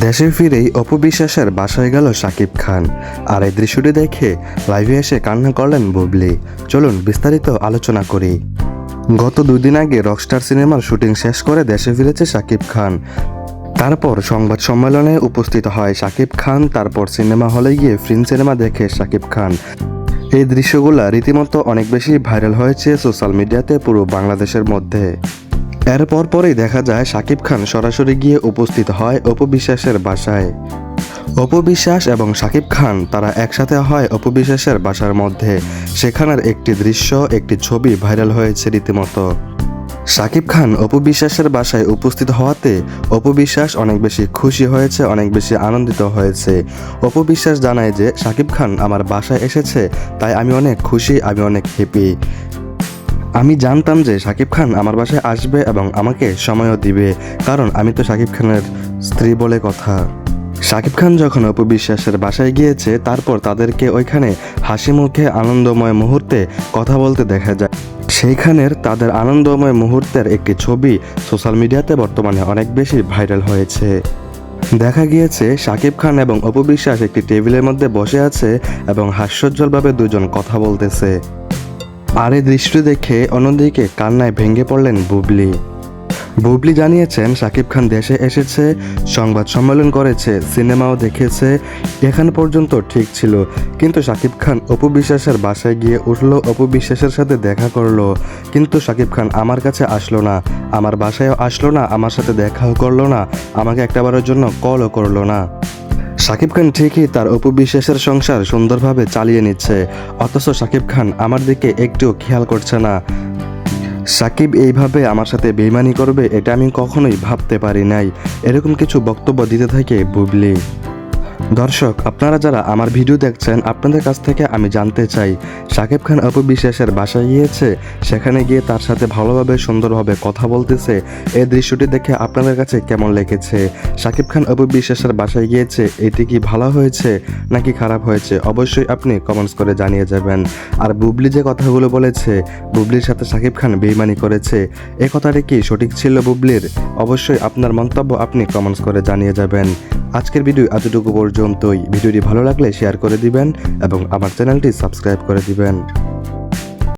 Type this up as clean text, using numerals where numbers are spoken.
দেশে ফিরেই অপু বিশ্বাসের বাসায় গেল শাকিব খান। আর এই দৃশ্যটি দেখে লাইভে এসে কান্না করলেন বুবলি। চলুন বিস্তারিত আলোচনা করি। গত 2 দিন আগে রকস্টার সিনেমার শুটিং শেষ করে দেশে ফিরেছে শাকিব খান। তারপর সংবাদ সম্মেলনে উপস্থিত হয় শাকিব খান। তারপর সিনেমা হলে গিয়ে ফিল্ম সিনেমা দেখে শাকিব খান। এই দৃশ্যগুলো রীতিমতো অনেক বেশি ভাইরাল হয়েছে সোশ্যাল মিডিয়াতে পুরো বাংলাদেশের মধ্যে। এরপর পরেই দেখা যায় শাকিব খান সরাসরি গিয়ে উপস্থিত হয় অপু বিশ্বাসের বাসায়। অপু বিশ্বাস এবং শাকিব খান তারা একসাথে হয় অপু বিশ্বাসের বাসার মধ্যে। সেখানের একটি দৃশ্য, একটি ছবি ভাইরাল হয়েছে রীতিমতো। শাকিব খান অপু বিশ্বাসের বাসায় উপস্থিত হওয়াতে অপু বিশ্বাস অনেক বেশি খুশি হয়েছে, অনেক বেশি আনন্দিত হয়েছে। অপু বিশ্বাস জানায় যে শাকিব খান আমার বাসায় এসেছে, তাই আমি অনেক খুশি, আমি অনেক হ্যাপি। আমি জানতাম যে শাকিব খান আমার বাসায় আসবে এবং আমাকে সময়ও দিবে, কারণ আমি তো শাকিব খানের স্ত্রী বলে কথা। শাকিব খান যখন অপু বিশ্বাসের বাসায় গিয়েছে, তারপর তাদেরকে ওইখানে হাসি মুখে আনন্দময় মুহূর্তে কথা বলতে দেখা যায়। সেইখানের তাদের আনন্দময় মুহূর্তের একটি ছবি সোশ্যাল মিডিয়াতে বর্তমানে অনেক বেশি ভাইরাল হয়েছে। দেখা গিয়েছে শাকিব খান এবং অপু বিশ্বাস একটি টেবিলের মধ্যে বসে আছে এবং হাস্যোজ্জ্বলভাবে দুজন কথা বলতেছে। আর এই দৃশ্যটি দেখে অন্যদিকে কান্নায় ভেঙে পড়লেন বুবলি। বুবলি জানিয়েছেন শাকিব খান দেশে এসেছে, সংবাদ সম্মেলন করেছে, সিনেমাও দেখেছে, এখান পর্যন্ত ঠিক ছিল। কিন্তু শাকিব খান অপু বিশ্বাসের বাসায় গিয়ে উঠলো, অপু বিশ্বাসের সাথে দেখা করলো, কিন্তু শাকিব খান আমার কাছে আসলো না, আমার বাসায়ও আসলো না, আমার সাথে দেখাও করলো না, আমাকে একটাবারের জন্য কলও করলো না। শাকিব খান ঠিকই তার অপু বিশ্বাসের সংসার সুন্দরভাবে চালিয়ে নিচ্ছে, অথচ শাকিব খান আমার দিকে একটু খেয়াল করছে না। শাকিব এইভাবে আমার সাথে বেইমানি করবে এটা আমি কখনোই ভাবতে পারি নাই, এরকম কিছু বক্তব্য দিতে থাকে বুবলি। দর্শক, আপনারা যারা আমার ভিডিও দেখছেন, আপনাদের কাছ থেকে আমি জানতে চাই, শাকিব খান অপু বিশ্বাসের বাসায় গিয়েছে, সেখানে গিয়ে তার সাথে ভালোভাবে সুন্দরভাবে কথা বলতেছে, এই দৃশ্যটি দেখে আপনাদের কাছে কেমন লেগেছে? শাকিব খান অপু বিশ্বাসের বাসায় গিয়েছে, এটি কি ভালো হয়েছে নাকি খারাপ হয়েছে? অবশ্যই আপনি কমেন্টস করে জানিয়ে যাবেন। আর বুবলি যে কথাগুলো বলেছে, বুবলির সাথে শাকিব খান বেইমানি করেছে, এই কথাটি কি সঠিক ছিল বুবলির? অবশ্যই আপনার মন্তব্য আপনি কমেন্টস করে জানিয়ে যাবেন। আজকের ভিডিও এতটুকু পর্যন্তই। ভিডিওটি ভালো লাগলে শেয়ার করে দিবেন এবং আমার চ্যানেলটি সাবস্ক্রাইব করে দিবেন।